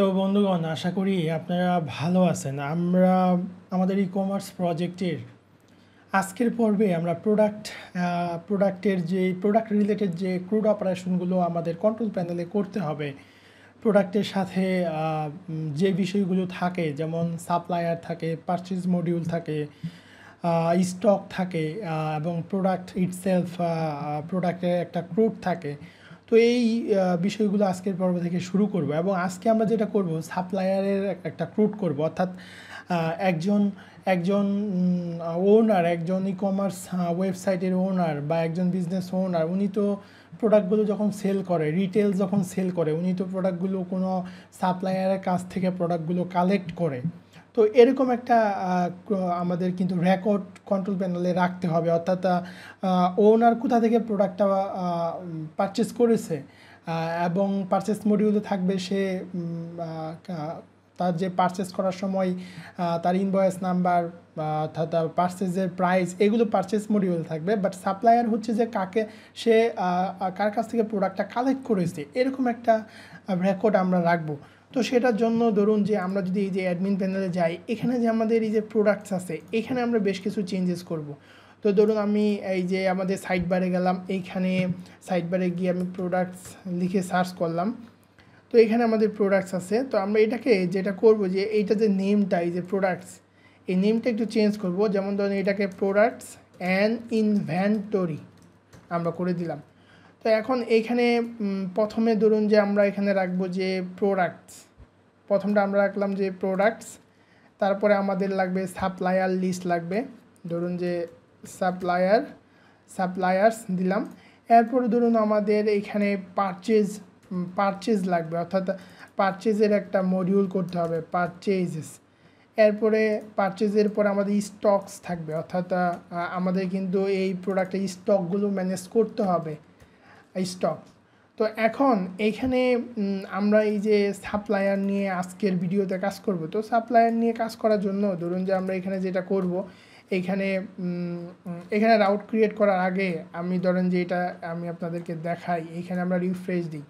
তো বন্ধুগণ, আশা করি আপনারা ভালো আছেন। আমরা আমাদের ই-কমার্স প্রজেক্টের আজকের পর্বে আমরা প্রোডাক্ট রিলেটেড যে ক্রুড অপারেশনগুলো আমাদের কন্ট্রোল প্যানেলে করতে হবে, প্রোডাক্টের সাথে যে বিষয়গুলো থাকে, যেমন সাপ্লায়ার থাকে, পারচেজ মডিউল থাকে, স্টক থাকে, এবং প্রোডাক্ট ইটসেলফ, প্রোডাক্টের একটা ক্রুড থাকে। তো এই বিষয়গুলো আজকের পর্ব থেকে শুরু করব, এবং আজকে আমরা যেটা করব, সাপ্লায়ারের একটা ক্রুড করব। অর্থাৎ একজন একজন ওনার, একজন ই কমার্স ওয়েবসাইটের ওনার বা একজন বিজনেস ওনার, উনি তো প্রোডাক্টগুলো যখন সেল করে, রিটেল যখন সেল করে, উনি তো প্রোডাক্টগুলো কোনো সাপ্লায়ারের কাছ থেকে প্রোডাক্টগুলো কালেক্ট করে। তো এরকম একটা আমাদের কিন্তু রেকর্ড কন্ট্রোল প্যানেলে রাখতে হবে। অর্থাৎ ওনার কোথা থেকে প্রোডাক্টটা পারচেস করেছে, এবং পারচেস মডিউলে থাকবে সে তার যে পারচেস করার সময় তার ইনভয়েস নাম্বার, অর্থাৎ পারচেজের প্রাইস, এগুলো পারচেস মডিউল থাকবে। বাট সাপ্লায়ার হচ্ছে যে কাকে সে কার কাছ থেকে প্রোডাক্টটা কালেক্ট করেছে, এরকম একটা রেকর্ড আমরা রাখবো। তো সেটার জন্য ধরুন যে আমরা যদি এই যে অ্যাডমিন প্যানেলে যাই, এখানে যে আমাদের এই যে প্রোডাক্টস আছে, এখানে আমরা বেশ কিছু চেঞ্জেস করব। তো ধরুন আমি এই যে আমাদের সাইড বারে গেলাম, এইখানে সাইড বারে গিয়ে আমি প্রোডাক্টস লিখে সার্চ করলাম। তো এখানে আমাদের প্রোডাক্টস আছে। তো আমরা এটাকে যেটা করব, যে এইটা যে নেমটা, এই যে প্রোডাক্টস, এই নেমটা একটু চেঞ্জ করব। যেমন ধরুন এটাকে প্রোডাক্টস অ্যান্ড ইনভেন্টরি আমরা করে দিলাম। তো এখন এইখানে প্রথমে ধরুন যে আমরা এখানে রাখবো যে প্রোডাক্টস, প্রথমটা আমরা রাখলাম যে প্রোডাক্টস, তারপরে আমাদের লাগবে সাপ্লায়ার লিস্ট লাগবে, ধরুন যে সাপ্লায়ার্স দিলাম। এরপরে ধরুন আমাদের এখানে পারচেজ লাগবে, অর্থাৎ পারচেজের একটা মডিউল করতে হবে, পারচেজেস। এরপরে পারচেজের পরে আমাদের স্টকস থাকবে, অর্থাৎ আমাদের কিন্তু এই প্রোডাক্টের স্টকগুলো ম্যানেজ করতে হবে, স্টক। তো এখন এইখানে আমরা এই যে সাপ্লায়ার নিয়ে আজকের ভিডিওতে কাজ করব। তো সাপ্লায়ার নিয়ে কাজ করার জন্য ধরুন যে আমরা এখানে যেটা করব, এখানে রাউট ক্রিয়েট করার আগে আমি ধরেন যে এটা আমি আপনাদেরকে দেখাই, এখানে আমরা রিফ্রেশ দিই।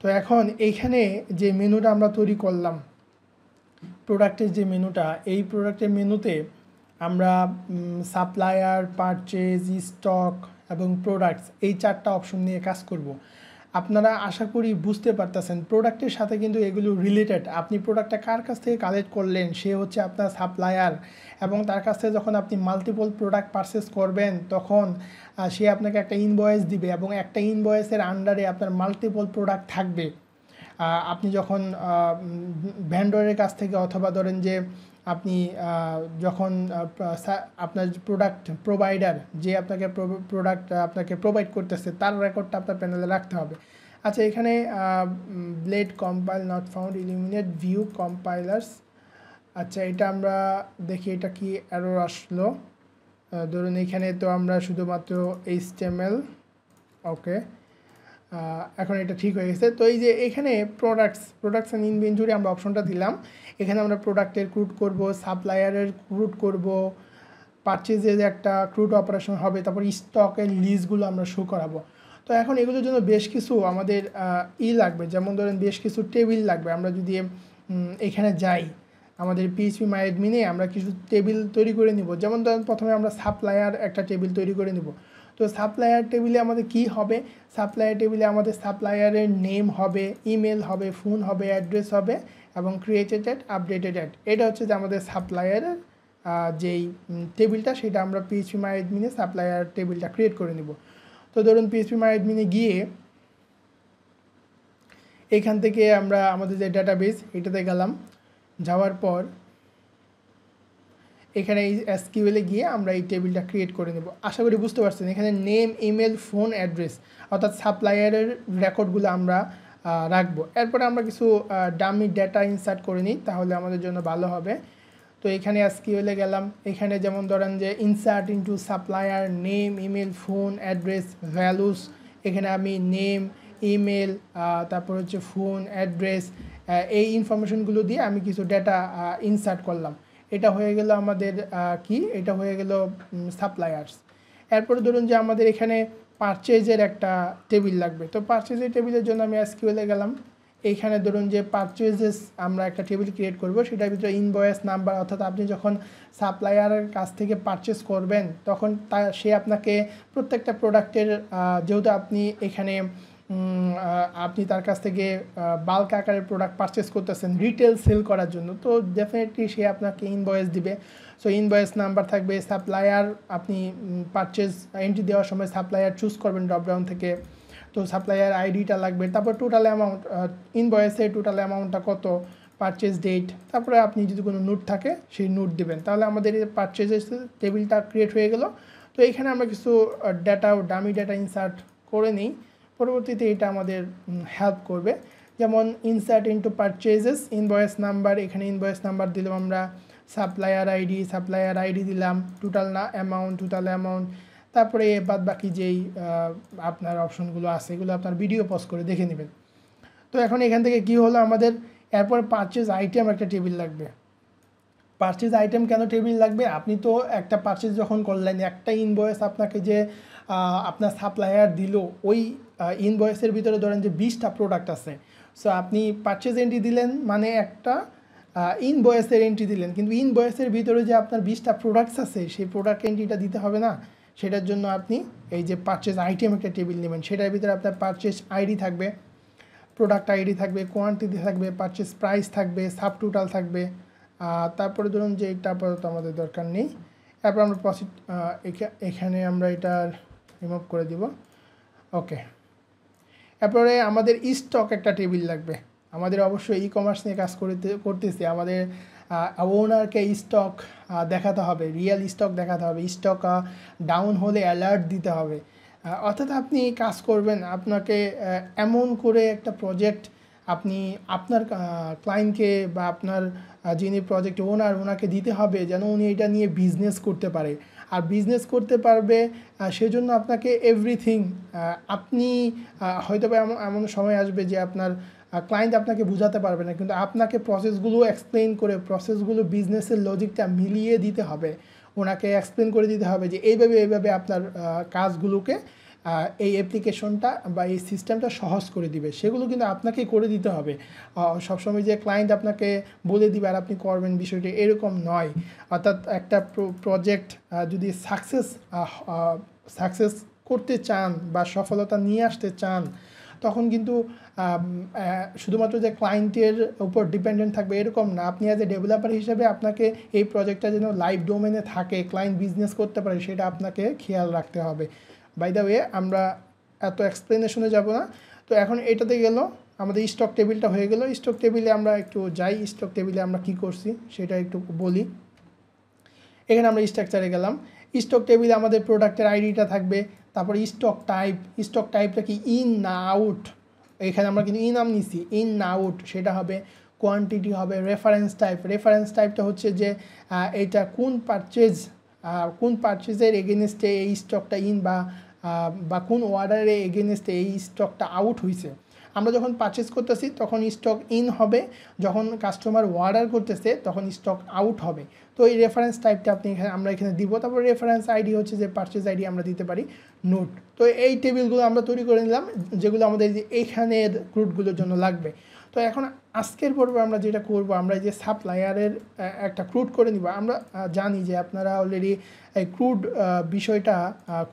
তো এখন এইখানে যে মেনুটা আমরা তৈরি করলাম, প্রোডাক্টের যে মেনুটা, এই প্রোডাক্টের মেনুতে আমরা সাপ্লায়ার, পারচেজ, স্টক এবং প্রোডাক্টস, এই চারটা অপশন নিয়ে কাজ করব। আপনারা আশা করি বুঝতে পারতেছেন, প্রোডাক্টের সাথে কিন্তু এগুলো রিলেটেড। আপনি প্রোডাক্টটা কার কাছ থেকে কালেক্ট করলেন, সে হচ্ছে আপনার সাপ্লায়ার, এবং তার কাছ থেকে যখন আপনি মাল্টিপল প্রোডাক্ট পারচেস করবেন, তখন সে আপনাকে একটা ইনভয়েস দিবে, এবং একটা ইনভয়েসের আন্ডারে আপনার মাল্টিপল প্রোডাক্ট থাকবে। আপনি যখন ভেন্ডরের কাছ থেকে, অথবা ধরেন যে আপনি যখন আপনার প্রোডাক্ট প্রোভাইডার, যে আপনাকে প্রোডাক্ট আপনাকে প্রোভাইড করতেছে, তার রেকর্ডটা আপনার প্যানেলে রাখতে হবে। আচ্ছা, এখানে blade compile not found, illuminate view compilers. আচ্ছা, এটা আমরা দেখি এটা কি এরর আসলো। ধরুন এখানে তো আমরা শুধুমাত্র HTML, ওকে, এখন এটা ঠিক হয়ে গেছে। তো এই যে এখানে প্রোডাক্টস অ্যান্ড ইনভেন্টরি আমরা অপশনটা দিলাম। এখানে আমরা প্রোডাক্টের ক্রুড করব, সাপ্লায়ারের ক্রুড করব, পারচেজের একটা ক্রুড অপারেশন হবে, তারপর স্টকের লিস্টগুলো আমরা শো করাবো। তো এখন এগুলোর জন্য বেশ কিছু আমাদের লাগবে, যেমন ধরেন বেশ কিছু টেবিল লাগবে। আমরা যদি এখানে যাই, আমাদের PHP মাই অ্যাডমিনে আমরা কিছু টেবিল তৈরি করে নিব। যেমন ধরেন প্রথমে আমরা সাপ্লায়ার একটা টেবিল তৈরি করে নিব। তো সাপ্লায়ার টেবিলে আমাদের কি হবে, সাপ্লায়ার টেবিলে আমাদের সাপ্লায়ারের নেম হবে, ইমেল হবে, ফোন হবে, অ্যাড্রেস হবে, এবং ক্রিয়েটেড অ্যাট, আপডেটেড অ্যাট। এটা হচ্ছে যে আমাদের সাপ্লায়ারের যেই টেবিলটা, সেটা আমরা PHP মাই অ্যাডমিনে সাপ্লায়ার টেবিলটা ক্রিয়েট করে নিব। তো ধরুন PHP মাই অ্যাডমিনে গিয়ে এখান থেকে আমরা আমাদের যে ডাটাবেস, এটাতে গেলাম। যাওয়ার পর এখানে এই SQL-এ গিয়ে আমরা এই টেবিলটা ক্রিয়েট করে নেব। আশা করি বুঝতে পারছেন, এখানে নেম, ইমেল, ফোন, অ্যাড্রেস, অর্থাৎ সাপ্লায়ারের রেকর্ডগুলো আমরা রাখবো। এরপরে আমরা কিছু ডামি ডেটা ইনসার্ট করে নিই, তাহলে আমাদের জন্য ভালো হবে। তো এখানে SQL-এ গেলাম, এখানে যেমন ধরেন যে insert into supplier, name, email, phone, address, values. এখানে আমি নেম, ইমেল, তারপর হচ্ছে ফোন, অ্যাড্রেস, এই ইনফরমেশনগুলো দিয়ে আমি কিছু ডেটা ইনসার্ট করলাম। এটা হয়ে গেল আমাদের এটা হয়ে গেল সাপ্লায়ার্স। এরপরে ধরুন যে আমাদের এখানে পারচেজের একটা টেবিল লাগবে। তো পারচেজের টেবিলের জন্য আমি SQL-এ গেলাম, এইখানে ধরুন যে পারচেজেস আমরা একটা টেবিল ক্রিয়েট করব, সেটার ভিতরে ইনভয়েস নাম্বার, অর্থাৎ আপনি যখন সাপ্লায়ারের কাছ থেকে পারচেস করবেন তখন সে আপনাকে প্রত্যেকটা প্রোডাক্টের, যেহেতু আপনি এখানে আপনি তার কাছ থেকে বাল্ক আকারের প্রোডাক্ট পারচেস করতেছেন রিটেল সেল করার জন্য, তো ডেফিনেটলি সে আপনাকে ইনভয়েস দিবে। সো ইনভয়েস নাম্বার থাকবে, সাপ্লায়ার আপনি পারচেজ এন্ট্রি দেওয়ার সময় সাপ্লায়ার চুজ করবেন ড্রপডাউন থেকে, তো সাপ্লায়ার আইডিটা লাগবে, তারপর টোটাল অ্যামাউন্ট, ইনভয়েসে টোটাল অ্যামাউন্টটা কত, পারচেজ ডেট, তারপরে আপনি যদি কোনো নোট থাকে সেই নোট দেবেন, তাহলে আমাদের এই পারচেজের টেবিলটা ক্রিয়েট হয়ে গেল। তো এখানে আমরা কিছু ডাটা, ডামি ডাটা ইনসার্ট করে নিই, পরবর্তীতে এটা আমাদের হেল্প করবে। যেমন ইনসার্ট ইনটু পারচেজেস, ইনভয়েস নাম্বার, এখানে ইনভয়েস নাম্বার দিলাম আমরা, সাপ্লায়ার আইডি দিলাম, টোটাল অ্যামাউন্ট, তারপরে বাদ বাকি যেই আপনার অপশনগুলো আছে এগুলো আপনার ভিডিও পজ করে দেখে নেবেন। তো এখন এখান থেকে কি হলো আমাদের, এরপর পারচেজ আইটেম একটা টেবিল লাগবে। পারচেজ আইটেম কেন টেবিল লাগবে, আপনি তো একটা পারচেজ যখন করলেন, একটা ইনভয়েস আপনাকে যে আপনার সাপ্লায়ার দিল, ওই ইনভয়েসের ভিতরে ধরেন যে 20টা প্রোডাক্ট আছে, সো আপনি পারচেজ এন্ট্রি দিলেন মানে একটা ইনভয়েসের এন্ট্রি দিলেন, কিন্তু ইনভয়েসের ভিতরে যে আপনার 20টা প্রোডাক্টস আছে সেই প্রোডাক্ট এন্ট্রিটা দিতে হবে না, সেটার জন্য আপনি এই যে পারচেজ আইটেম একটা টেবিল নেবেন, সেটার ভিতরে আপনার পারচেজ আইডি থাকবে, প্রোডাক্ট আইডি থাকবে, কোয়ান্টিটি থাকবে, পারচেজ প্রাইস থাকবে, সাব টোটাল থাকবে, তারপরে ধরুন যে এটা আপাতত আমাদের দরকার নেই, তারপর আমরা এখানে আমরা এটা রিমুভ করে দিব। ওকে, এরপরে আমাদের স্টক একটা টেবিল লাগবে। আমাদের অবশ্যই ই কমার্স নিয়ে কাজ করতেছি, আমাদের ওনারকে স্টক দেখাতে হবে, রিয়েল স্টক দেখাতে হবে, স্টক ডাউন হলে অ্যালার্ট দিতে হবে। অর্থাৎ আপনি কাজ করবেন, আপনাকে এমন করে একটা প্রজেক্ট আপনি আপনার ক্লায়েন্টকে বা আপনার যিনি প্রজেক্ট ওনার, ওনাকে দিতে হবে যেন উনি এটা নিয়ে বিজনেস করতে পারে। আর বিজনেস করতে পারবে সেজন্য আপনাকে এভরিথিং, আপনি হয়তো এমন সময় আসবে যে আপনার ক্লায়েন্ট আপনাকে বোঝাতে পারবে না, কিন্তু আপনাকে প্রসেসগুলো এক্সপ্লেন করে, প্রসেসগুলো বিজনেসের লজিকটা মিলিয়ে দিতে হবে, ওনাকে এক্সপ্লেন করে দিতে হবে যে এইভাবে আপনার কাজগুলোকে এই অ্যাপ্লিকেশনটা বা এই সিস্টেমটা সহজ করে দিবে, সেগুলো কিন্তু আপনাকেই করে দিতে হবে। সবসময় যে ক্লায়েন্ট আপনাকে বলে দিবে আর আপনি করবেন, বিষয়টি এরকম নয়। অর্থাৎ একটা প্রজেক্ট যদি সাকসেস করতে চান বা সফলতা নিয়ে আসতে চান, তখন কিন্তু শুধুমাত্র যে ক্লায়েন্টের উপর ডিপেন্ডেন্ট থাকবে এরকম না, আপনি অ্যাজ এ ডেভেলপার হিসেবে আপনাকে এই প্রজেক্টটা যেন লাইভ ডোমেনে থাকে, ক্লায়েন্ট বিজনেস করতে পারে, সেটা আপনাকে খেয়াল রাখতে হবে। বাই দ্য ওয়ে, আমরা এত এক্সপ্লেনেশনে যাব না। তো এখন এটাতে গেল, আমাদের স্টক টেবিলটা হয়ে গেল। স্টক টেবিলে আমরা একটু যাই, স্টক টেবিলে আমরা কি করছি সেটা একটু বলি। এখানে আমরা স্ট্রাকচারে গেলাম, স্টক টেবিলে আমাদের প্রোডাক্টের আইডিটা থাকবে, তারপর স্টক টাইপটা কি ইন না আউট, এখানে আমরা কিন্তু ইন নাম নিছি, ইন না আউট সেটা হবে, কোয়ান্টিটি হবে, রেফারেন্স টাইপটা হচ্ছে যে এটা কোন পারচেজের এগেনস্টে এই স্টকটা ইন বা কোন অর্ডারে এগেনস্টে এই স্টকটা আউট হয়েছে। আমরা যখন পারচেজ করতেছি তখন স্টক ইন হবে, যখন কাস্টমার অর্ডার করতেছে তখন স্টক আউট হবে। তো এই রেফারেন্স টাইপটা আমরা এখানে দিব। তারপর রেফারেন্স আইডি হচ্ছে যে পারচেজ আইডি আমরা দিতে পারি নোট। তো এই টেবিলগুলো আমরা তৈরি করে নিলাম, যেগুলো আমাদের যে এইখানের ক্রুডগুলোর জন্য লাগবে। তো এখন আজকের পর্বে আমরা যেটা করব, আমরা যে সাপ্লায়ারের একটা ক্রুড করে নিব। আমরা জানি যে আপনারা অলরেডি এই ক্রুড বিষয়টা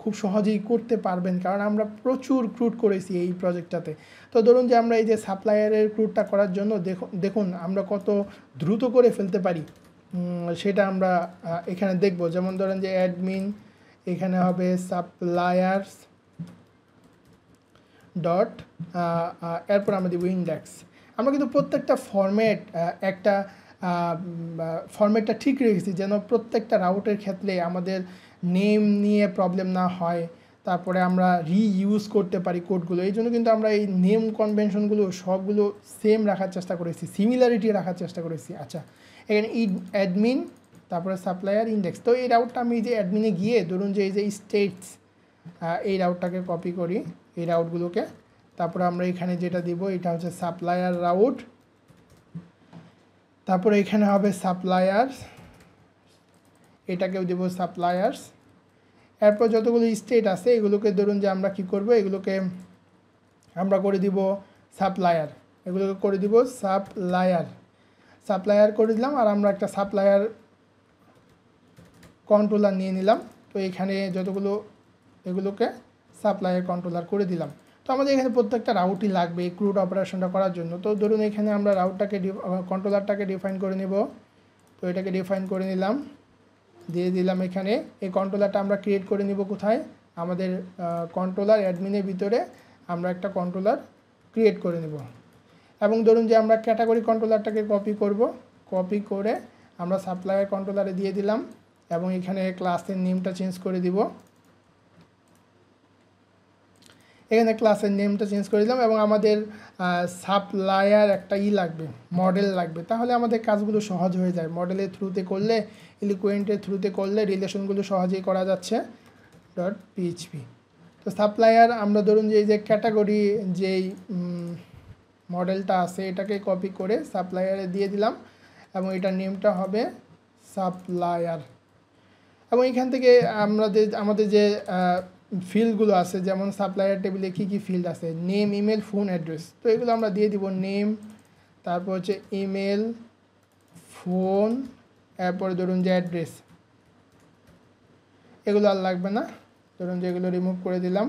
খুব সহজেই করতে পারবেন, কারণ আমরা প্রচুর ক্রুড করেছি এই প্রজেক্টটাতে। তো ধরুন যে আমরা এই যে সাপ্লায়ারের ক্রুডটা করার জন্য দেখুন আমরা কত দ্রুত করে ফেলতে পারি, সেটা আমরা এখানে দেখব। যেমন ধরেন যে অ্যাডমিন, এখানে হবে সাপ্লায়ার্স ডট, এরপর আমরা দেবো ইন্ডেক্স। আমরা কিন্তু প্রত্যেকটা ফরম্যাটটা ঠিক রেখেছি, যেন প্রত্যেকটা রাউটের ক্ষেত্রে আমাদের নেম নিয়ে প্রবলেম না হয়, তারপরে আমরা রিইউজ করতে পারি কোডগুলো। এই জন্য কিন্তু আমরা এই নেম কনভেনশনগুলো সবগুলো সেম রাখার চেষ্টা করেছি, সিমিলারিটি রাখার চেষ্টা করেছি। আচ্ছা, এখানে অ্যাডমিন, তারপরে সাপ্লায়ার ইন্ডেক্স। তো এই রাউটটা আমি যে অ্যাডমিনে গিয়ে ধরুন যে এই যে স্টেটস, এই রাউটটাকে কপি করি, এই রাউটগুলোকে, তারপরে আমরা এখানে যেটা দিব এটা হচ্ছে সাপ্লায়ার রাউট, তারপরে এখানে হবে সাপ্লায়ার্স, এটাকেও দেব সাপ্লায়ার্স। এরপর যতগুলো স্টেট আছে এগুলোকে ধরুন যে আমরা কি করব, এগুলোকে আমরা করে দিব সাপ্লায়ার। এগুলোকে করে দিব সাপ্লায়ার করে দিলাম। আর আমরা একটা সাপ্লায়ার কন্ট্রোলার নিয়ে নিলাম। তো এখানে যতগুলো এগুলোকে সাপ্লায়ার কন্ট্রোলার করে দিলাম। তো আমাদের এখানে প্রত্যেকটা রাউটই লাগবে এই ক্রুড অপারেশনটা করার জন্য। তো ধরুন এখানে আমরা রাউটটাকে কন্ট্রোলারটাকে ডিফাইন করে নেব। তো এটাকে ডিফাইন করে নিলাম, দিয়ে দিলাম এখানে। এই কন্ট্রোলারটা আমরা ক্রিয়েট করে নিব কোথায়, আমাদের কন্ট্রোলার অ্যাডমিনের ভিতরে আমরা একটা কন্ট্রোলার ক্রিয়েট করে নেব। এবং ধরুন যে আমরা ক্যাটাগরি কন্ট্রোলারটাকে কপি করে আমরা সাপ্লায়ার কন্ট্রোলারে দিয়ে দিলাম এবং এখানে ক্লাসের নেমটা চেঞ্জ করে দিব। এখানে ক্লাসের নেমটা চেঞ্জ করে দিলাম এবং আমাদের সাপ্লায়ার একটা লাগবে, মডেল লাগবে, তাহলে আমাদের কাজগুলো সহজ হয়ে যায়। মডেলের থ্রুতে করলে, এলিকুয়েন্টের থ্রুতে করলে রিলেশনগুলো সহজেই করা যাচ্ছে .php। তো সাপ্লায়ার আমরা ধরুন যে এই যে ক্যাটাগরি যেই মডেলটা আছে এটাকে কপি করে সাপ্লায়ারে দিয়ে দিলাম এবং এটার নেমটা হবে সাপ্লায়ার। এবং এখান থেকে আমাদের যে ফিল্ডগুলো আছে, যেমন সাপ্লায়ার টেবিলে কী কী ফিল্ড আছে, নেম, ইমেল, ফোন, অ্যাড্রেস, তো এগুলো আমরা দিয়ে দিব নেম, তারপর হচ্ছে ইমেল, ফোন, এরপরে ধরুন যে অ্যাড্রেস, এগুলো আর লাগবে না। ধরুন যে এগুলো রিমুভ করে দিলাম,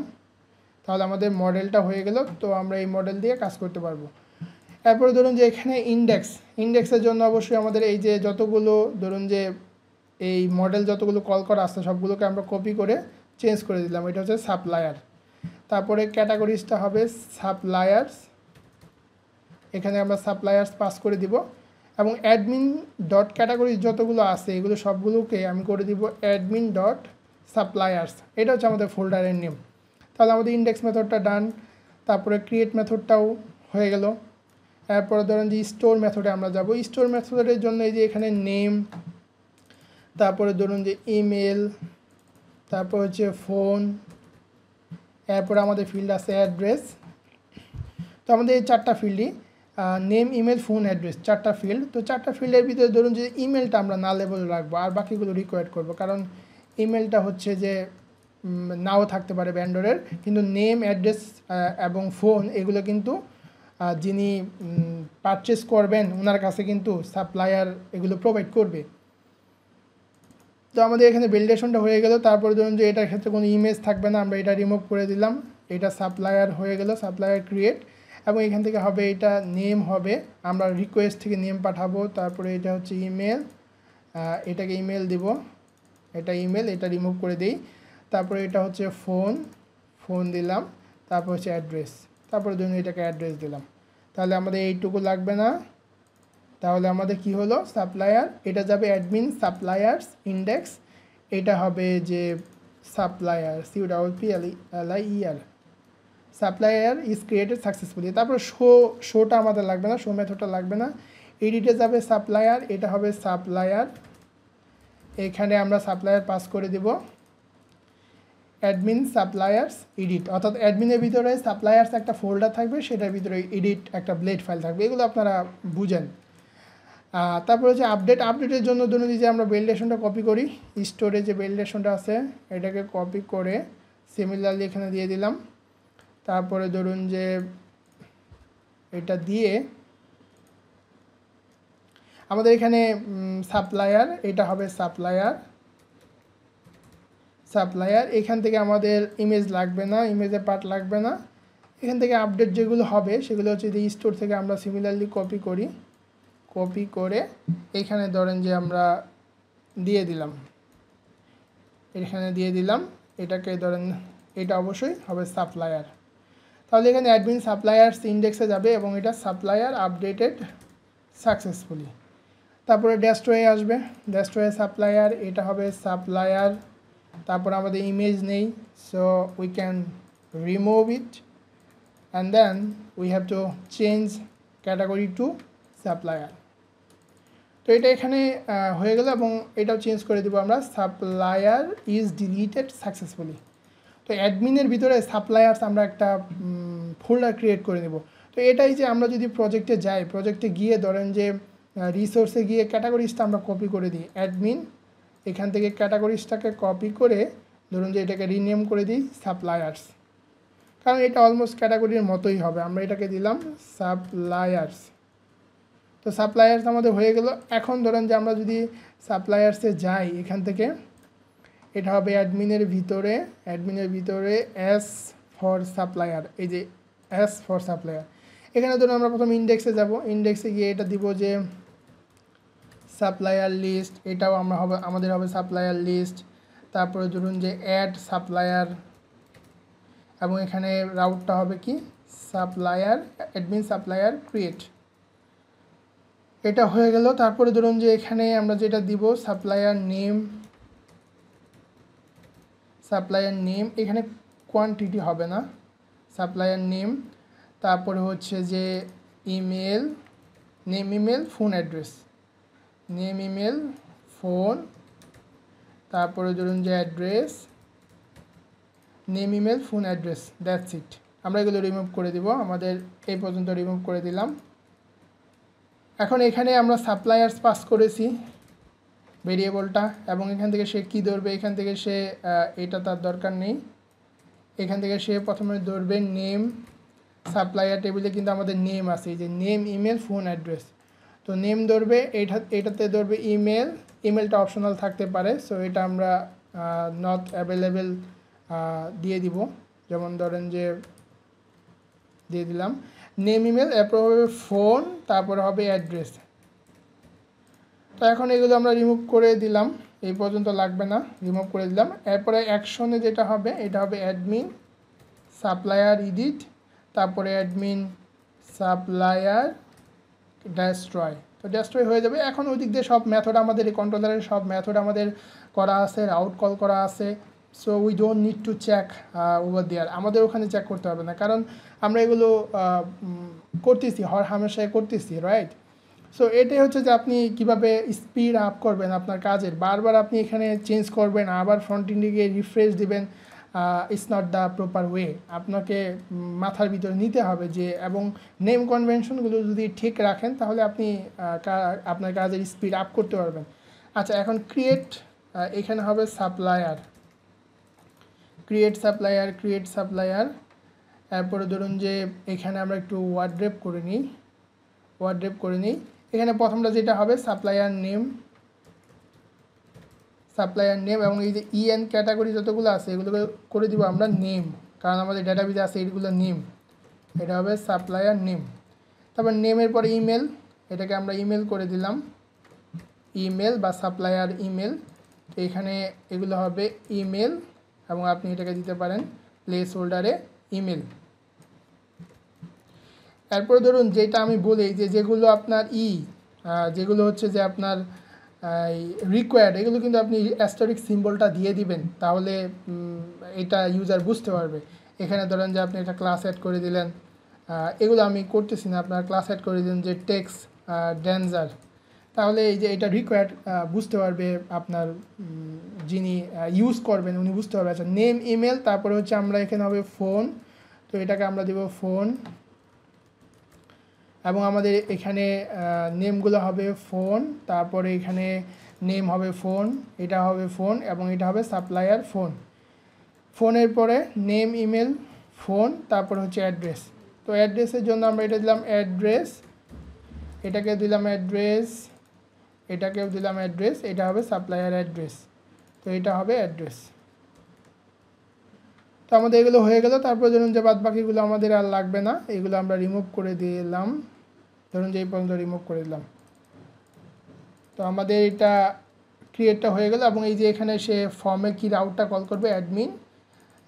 তাহলে আমাদের মডেলটা হয়ে গেল। তো আমরা এই মডেল দিয়ে কাজ করতে পারবো। এরপরে ধরুন যে এখানে ইন্ডেক্সের জন্য অবশ্যই আমাদের এই যে যতগুলো ধরুন যে এই মডেল যতগুলো কল করা আছে সবগুলোকে আমরা কপি করে চেঞ্জ করে দিলাম, এটা হচ্ছে সাপ্লায়ার। তারপরে ক্যাটাগরিজটা হবে সাপ্লায়ার্স, এখানে আমরা সাপ্লায়ার্স পাস করে দিব এবং অ্যাডমিন ডট ক্যাটাগরিজ যতগুলো আছে এগুলো সবগুলোকে আমি করে দিব অ্যাডমিন ডট সাপ্লায়ার্স, এটা হচ্ছে আমাদের ফোল্ডারের নেম। তাহলে আমাদের ইন্ডেক্স মেথডটা ডান। তারপরে ক্রিয়েট মেথডটাও হয়ে গেল। এরপরে ধরুন যে স্টোর মেথডে আমরা যাব। স্টোর মেথডের জন্য এই যে এখানে নেম, তারপরে ধরুন যে ইমেল, তারপর হচ্ছে ফোন, এরপরে আমাদের ফিল্ড আছে অ্যাড্রেস। তো আমাদের এই চারটা ফিল্ডই নেম, ইমেল, ফোন, অ্যাড্রেস, চারটা ফিল্ড। তো চারটা ফিল্ডের ভিতরে ধরুন যে ইমেলটা আমরা না লেবেল রাখবো আর বাকিগুলো রিকোয়ার্ড করব, কারণ ইমেলটা হচ্ছে যে নাও থাকতে পারে ভেন্ডরের, কিন্তু নেম, অ্যাড্রেস এবং ফোন এগুলো কিন্তু যিনি পারচেস করবেন ওনার কাছে কিন্তু সাপ্লায়ার এগুলো প্রোভাইড করবে। তো আমাদের এখানে ভ্যালিডেশনটা হয়ে গেল। তারপরে ধরুন যে এটার ক্ষেত্রে কোনো ইমেজ থাকবে না, আমরা এটা রিমুভ করে দিলাম। এটা সাপ্লায়ার হয়ে গেল, সাপ্লায়ার ক্রিয়েট। এবং এখান থেকে হবে এটা নেম হবে, আমরা রিকোয়েস্ট থেকে নেম পাঠাবো। তারপরে এটা হচ্ছে ইমেল, এটাকে ইমেল দিব, এটা ইমেল, এটা রিমুভ করে দিই। তারপরে এটা হচ্ছে ফোন দিলাম। তারপর হচ্ছে অ্যাড্রেস, তারপরে ধরুন এটাকে অ্যাড্রেস দিলাম। তাহলে আমাদের এইটুকু লাগবে না। তাহলে আমাদের কি হলো, সাপ্লায়ার, এটা যাবে অ্যাডমিন সাপ্লায়ার্স ইন্ডেক্স, এটা হবে যে supplier CUPLIER, supplier is created successfully. তারপর শোটা আমাদের লাগবে না, শো মেথডটা লাগবে না। এডিটে যাবে সাপ্লায়ার, এটা হবে সাপ্লায়ার, এখানে আমরা সাপ্লায়ার পাস করে দিব অ্যাডমিন সাপ্লায়ার্স এডিট, অর্থাৎ অ্যাডমিনের ভিতরে সাপ্লায়ার্স একটা ফোল্ডার থাকবে, সেটার ভিতরে এডিট একটা ব্লেড ফাইল থাকবে, এগুলো আপনারা বুঝেন। তারপরে হচ্ছে আপডেটের জন্য ধরুন যে আমরা ভ্যালিডেশনটা কপি করি, স্টোরে যে ভ্যালিডেশনটা আছে এটাকে কপি করে সিমিলারলি এখানে দিয়ে দিলাম। তারপরে ধরুন যে এটা দিয়ে আমাদের এখানে সাপ্লায়ার, এটা হবে সাপ্লায়ার, এখান থেকে আমাদের ইমেজ লাগবে না, ইমেজের পার্ট লাগবে না। এখান থেকে আপডেট যেগুলো হবে সেগুলো হচ্ছে যে স্টোর থেকে আমরা সিমিলারলি কপি করে এখানে ধরেন যে আমরা দিয়ে দিলাম, এখানে দিয়ে দিলাম, এটাকে ধরেন এটা অবশ্যই হবে সাপ্লায়ার। তাহলে এখানে অ্যাডমিন সাপ্লায়ার্স ইন্ডেক্সে যাবে এবং এটা সাপ্লায়ার আপডেটেড সাকসেসফুলি। তারপরে ডেস্ট্রয়ে আসবে, ডেস্ট্রয়ে সাপ্লায়ার, এটা হবে সাপ্লায়ার। তারপর আমাদের ইমেজ নেই, so we can remove it and then we have to change category to supplier. তো এটা এখানে হয়ে গেল এবং এটাও চেঞ্জ করে দেবো আমরা, সাপ্লায়ার ইজ ডিলিটেড সাকসেসফুলি। তো অ্যাডমিনের ভিতরে সাপ্লায়ার্স আমরা একটা ফোল্ডার ক্রিয়েট করে নেব। তো এটাই যে আমরা যদি প্রজেক্টে যাই, প্রজেক্টে গিয়ে ধরেন যে রিসোর্সে গিয়ে ক্যাটাগরিজটা আমরা কপি করে দিই, অ্যাডমিন এখান থেকে ক্যাটাগরিজটাকে কপি করে ধরুন যে এটাকে রিনেম করে দিই সাপ্লায়ার্স, কারণ এটা অলমোস্ট ক্যাটাগরির মতোই হবে। আমরা এটাকে দিলাম সাপ্লায়ার্স। তো সাপ্লায়ার্স আমাদের হয়ে গেল। এখন ধরেন যে আমরা যদি সাপ্লায়ার্সে যাই, এখান থেকে এটা হবে অ্যাডমিনের ভিতরে এস ফর সাপ্লায়ার, এই যে এস ফর সাপ্লায়ার। এখানে ধরুন আমরা প্রথম ইন্ডেক্সে যাব, ইন্ডেক্সে গিয়ে এটা দিব যে সাপ্লায়ার লিস্ট, এটাও আমাদের হবে সাপ্লায়ার লিস্ট। তারপরে ধরুন যে অ্যাড সাপ্লায়ার, এবং এখানে রাউটটা হবে কি সাপ্লায়ার অ্যাডমিন সাপ্লায়ার ক্রিয়েট। এটা হয়ে গেল। তারপরে ধরুন যে এখানে আমরা যেটা দিব সাপ্লায়ার নেম, এখানে কোয়ান্টিটি হবে না, সাপ্লায়ার নেম। তারপরে হচ্ছে যে email, name email phone address, name email phone, তারপরে ধরুন যে address, name email phone address, that's it. আমরা এগুলো রিমুভ করে দিব, আমাদের এই পর্যন্ত রিমুভ করে দিলাম। এখন এখানে আমরা সাপ্লায়ার্স পাস করেছি ভেরিয়েবলটা, এবং এখান থেকে সে কি ধরবে, এখান থেকে সে এটা তার দরকার নেই, এখান থেকে সে প্রথমে ধরবে নেম। সাপ্লায়ার টেবিলে কিন্তু আমাদের নেম আছে, এই যে নেম ইমেল ফোন অ্যাড্রেস। তো নেম ধরবে, এটাতে ধরবে ইমেলটা অপশনাল থাকতে পারে, সো এটা আমরা নট অ্যাভেলেবেল দিয়ে দিব। যেমন ধরেন যে দিয়ে দিলাম নেম ইমেল, এরপর হবে ফোন, তারপরে হবে অ্যাড্রেস। তো এখন এগুলো আমরা রিমুভ করে দিলাম, এই পর্যন্ত লাগবে না, রিমুভ করে দিলাম। এরপরে অ্যাকশনে যেটা হবে এটা হবে অ্যাডমিন সাপ্লায়ার এডিট, তারপরে অ্যাডমিন সাপ্লায়ার ডেস্ট্রয়। তো ডেস্ট্রয় হয়ে যাবে। এখন ওই দিক দিয়ে সব মেথড আমাদের, এই কন্ট্রোলারের সব মেথড আমাদের করা আছে, রাউট কল করা আছে। So we don't need to check over there, আমাদের ওখানে চেক করতে হবে না, কারণ আমরা এগুলো করতেছি, হামেশাই করতেছি, রাইট? সো এটাই হচ্ছে যে আপনি কিভাবে স্পিড আপ করবেন আপনার কাজের। বারবার আপনি এখানে চেঞ্জ করবেন, আবার ফ্রন্ট এন্ডে গিয়ে রিফ্রেশ দিবেন, it's not the proper way. আপনাকে মাথার ভিতরে নিতে হবে যে, এবং নেম কনভেনশনগুলো যদি ঠিক রাখেন তাহলে আপনি আপনার কাজের স্পিড আপ করতে পারবেন। আচ্ছা, এখন ক্রিয়েট, এখানে হবে সাপ্লায়ার, ক্রিয়েট সাপ্লায়ার। এরপরে ধরুন যে এখানে আমরা একটু ওয়ার্ড্রেপ করে নিই। এখানে প্রথমটা যেটা হবে সাপ্লায়ার নেম, এবং এই যে ইএন ক্যাটাগরি যতগুলো আছে এগুলোকে করে দিব আমরা নেম, কারণ আমাদের ডেটাবেজে আছে এইগুলো নেম, এটা হবে সাপ্লায়ার নেম। তারপর নেমের পরে ইমেল, এটাকে আমরা ইমেল করে দিলাম, ইমেল বা সাপ্লায়ার ইমেল। তো এখানে এগুলো হবে ইমেল, এবং আপনি এটাকে দিতে পারেন প্লেস হোল্ডারে ইমেল। এরপরে ধরুন যেটা আমি বলি যে যেগুলো আপনার যেগুলো হচ্ছে যে আপনার রিকোয়ার্ড, এগুলো কিন্তু আপনি অ্যাস্টারিক সিম্বলটা দিয়ে দিবেন, তাহলে এটা ইউজার বুঝতে পারবে। এখানে ধরেন যে আপনি একটা ক্লাস অ্যাড করে দিলেন, এগুলো আমি করতেছি না, আপনার ক্লাস অ্যাড করে দিলেন যে টেক্সট ড্যান্সার, তাহলে এই যে এটা রিকোয়ার্ড বুঝতে পারবে আপনার যিনি ইউজ করবেন উনি বুঝতে পারবে। আচ্ছা, নেম ইমেল, তারপরে হচ্ছে আমরা এখানে হবে ফোন, তো এটাকে আমরা দেব ফোন, এবং আমাদের এখানে নেমগুলো হবে ফোন, তারপরে এখানে নেম হবে ফোন, এটা হবে ফোন, এবং এটা হবে সাপ্লায়ার ফোন। ফোনের পরে নেম ইমেল ফোন, তারপরে হচ্ছে অ্যাড্রেস। তো অ্যাড্রেসের জন্য আমরা এটা দিলাম অ্যাড্রেস, এটাকে দিলাম অ্যাড্রেস, এটাকেও দিলাম অ্যাড্রেস, এটা হবে সাপ্লায়ার অ্যাড্রেস, তো এটা হবে অ্যাড্রেস। তো আমাদের এগুলো হয়ে গেল। তারপর ধরুন যে বাদ বাকিগুলো আমাদের আর লাগবে না, এগুলো আমরা রিমুভ করে দিলাম, ধরুন যে এই পর্যন্ত রিমুভ করে দিলাম। তো আমাদের এটা ক্রিয়েটটা হয়ে গেল, এবং এই যে এখানে সে ফর্মে কি রাউটটা কল করবে,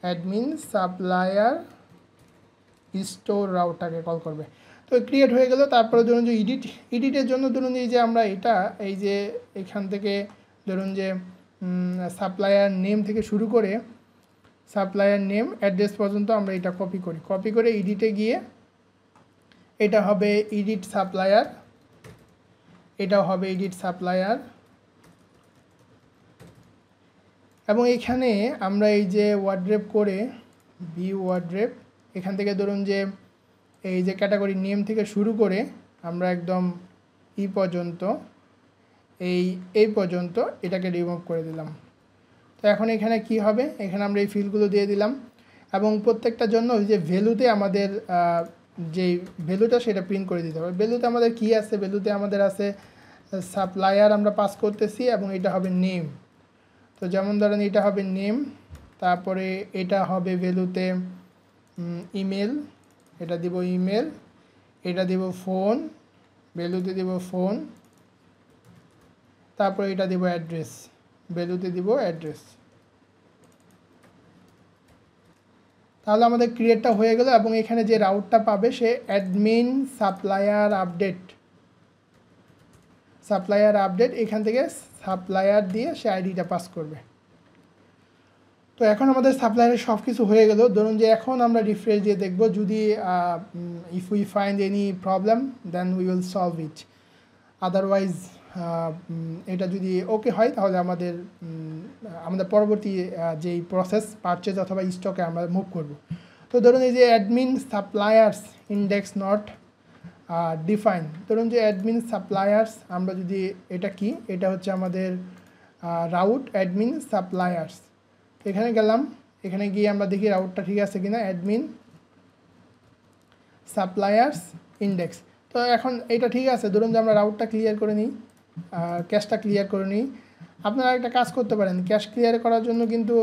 অ্যাডমিন সাপ্লায়ার স্টোর রাউটটাকে কল করবে। তো ক্রিয়েট হয়ে গেল। তারপরে ধরুন যে এডিটের জন্য ধরুন এই যে আমরা এই যে এখান থেকে ধরুন যে সাপ্লায়ার নেম থেকে শুরু করে সাপ্লায়ার নেম অ্যাড্রেস পর্যন্ত আমরা এটা কপি করে এডিটে গিয়ে এটা হবে এডিট সাপ্লায়ার, এটাও হবে এডিট সাপ্লায়ার, এবং এখানে আমরা এই যে ওয়ার্ড্রেপ করে ভিউ ওয়ার্ড্রেপ, এখান থেকে ধরুন যে এই যে ক্যাটাগরি নেম থেকে শুরু করে আমরা একদম পর্যন্ত এই পর্যন্ত এটাকে রিমুভ করে দিলাম। তো এখন এখানে কি হবে, এখানে আমরা এই ফিল্ডগুলো দিয়ে দিলাম, এবং প্রত্যেকটার জন্য ওই যে ভ্যালুতে আমাদের যেই ভ্যালুটা সেটা প্রিন্ট করে দিতে হবে। ভ্যালুতে আমাদের কি আছে, ভ্যালুতে আমাদের আছে সাপ্লায়ার আমরা পাস করতেছি এবং এটা হবে নেম। তো যেমন ধরেন এটা হবে নেম, তারপরে এটা হবে ভ্যালুতে ইমেল, এটা দিব ইমেল, এটা দিব ফোন, ভ্যালুতে দিব ফোন, তারপরে এটা দিব অ্যাড্রেস, ভ্যালুতে দিব অ্যাড্রেস। তাহলে আমাদের ক্রিয়েটটা হয়ে গেল এবং এখানে যে রাউটটা পাবে সে অ্যাডমিন সাপ্লায়ার আপডেট এখান থেকে সাপ্লায়ার দিয়ে সে আইডিটা পাস করবে। তো এখন আমাদের সাপ্লায়ারের সব কিছু হয়ে গেল। ধরুন যে এখন আমরা রিফ্রেশ দিয়ে দেখব, যদি if we find any problem then we will solve it, otherwise এটা যদি ওকে হয় তাহলে আমাদের পরবর্তী যেই প্রসেস পারচেজ অথবা স্টকে আমরা মুভ করব। তো ধরুন এই যে admin suppliers index not define, ধরুন যে অ্যাডমিন সাপ্লায়ার্স আমরা যদি এটা কি, এটা হচ্ছে আমাদের রাউট অ্যাডমিন সাপ্লায়ার্স। এখানে গেলাম, এখানে গিয়ে আমরা দেখি রাউটটা ঠিক আছে কিনা, অ্যাডমিন সাপ্লায়ার্স ইন্ডেক্স। তো এখন এটা ঠিক আছে, ধরুন যে আমরা রাউটটা ক্লিয়ার করে নিই, ক্যাশটা ক্লিয়ার করে নিই। আপনারা একটা কাজ করতে পারেন, ক্যাশ ক্লিয়ার করার জন্য কিন্তু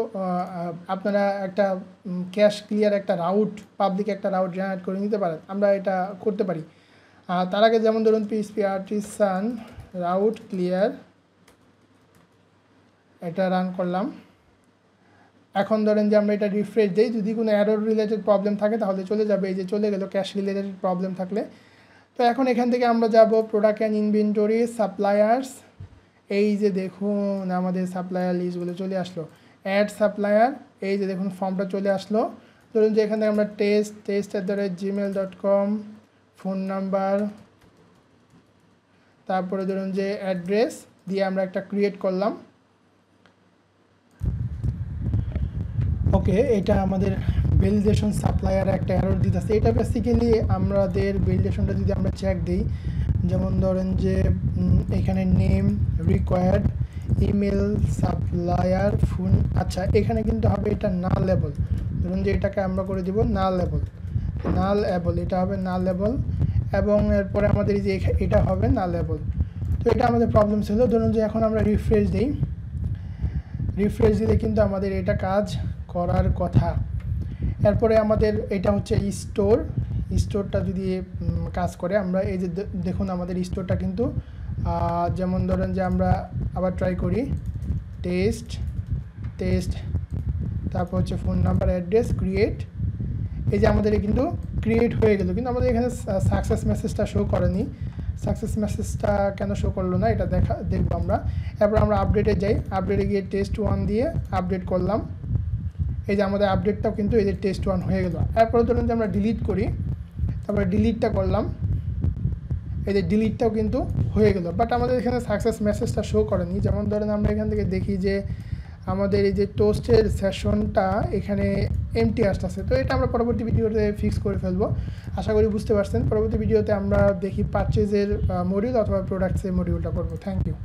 আপনারা একটা ক্যাশ ক্লিয়ার একটা রাউট, পাবলিক একটা রাউট জেনারেট করে নিতে পারেন, আমরা এটা করতে পারি। তার আগে যেমন ধরুন পিএইচপি আর্টিসান রাউট ক্লিয়ার, এটা রান করলাম। এখন ধরেন যে আমরা এটা রিফ্রেশ দিই, যদি কোনো অ্যারর রিলেটেড প্রবলেম থাকে তাহলে চলে যাবে, এই যে চলে গেল ক্যাশ রিলেটেড প্রবলেম থাকলে। তো এখন এখান থেকে আমরা যাব প্রোডাক্ট অ্যান্ড ইনভেন্টরি সাপ্লায়ার্স, এই যে দেখুন আমাদের সাপ্লায়ার লিস্টগুলো চলে আসলো, অ্যাড সাপ্লায়ার, এই যে দেখুন ফর্মটা চলে আসলো। ধরুন যে এখান থেকে আমরা test@gmail.com, ফোন নাম্বার, তারপরে ধরুন যে অ্যাড্রেস দিয়ে আমরা একটা ক্রিয়েট করলাম। ওকে, এটা আমাদের ভ্যালিডেশন সাপ্লায়ার একটা এরর দিতেছে। এটা বেসিক্যালি আমাদের ভ্যালিডেশনটা যদি আমরা চেক দিই, যেমন ধরেন যে এখানে name required, email, supplier, phone, আচ্ছা এখানে কিন্তু হবে এটা নাল-এবল। ধরুন যে এটাকে আমরা করে দিব নাল-এবল, এটা হবে নাল-এবল, এবং এরপরে আমাদের এই যে এটা হবে নাল-এবল। তো এটা আমাদের প্রবলেম ছিল। ধরুন যে এখন আমরা রিফ্রেশ দিই, রিফ্রেশ দিলে কিন্তু আমাদের এটা কাজ করার কথা। এরপরে আমাদের এটা হচ্ছে স্টোরটা যদি কাজ করে, আমরা এই যে দেখুন আমাদের স্টোরটা কিন্তু যেমন ধরেন যে আমরা আবার ট্রাই করি, টেস্ট, তারপর হচ্ছে ফোন নাম্বার, অ্যাড্রেস, ক্রিয়েট, এই যে আমাদের কিন্তু ক্রিয়েট হয়ে গেল, কিন্তু আমাদের এখানে সাকসেস মেসেজটা শো করেনি। সাকসেস মেসেজটা কেন শো করলো না এটা দেখবো আমরা। এরপর আমরা আপডেটে যাই, আপডেটে গিয়ে test1 দিয়ে আপডেট করলাম, এই যে আমাদের আপডেটটাও কিন্তু এই যে test1 হয়ে গেল। এরপরে ধরুন যে আমরা ডিলিট করি, তারপরে ডিলিটটা করলাম, এই যে ডিলিটটাও কিন্তু হয়ে গেল, বাট আমাদের এখানে সাকসেস মেসেজটা শো করেনি। যেমন ধরেন আমরা এখান থেকে দেখি যে আমাদের এই যে টোস্টের সেশনটা এখানে এমটি আসতেছে। তো এটা আমরা পরবর্তী ভিডিওতে ফিক্স করে ফেলবো। আশা করি বুঝতে পারছেন। পরবর্তী ভিডিওতে আমরা দেখি পারচেজের মডিউল অথবা প্রোডাক্টসের মডিউলটা করবো। Thank you.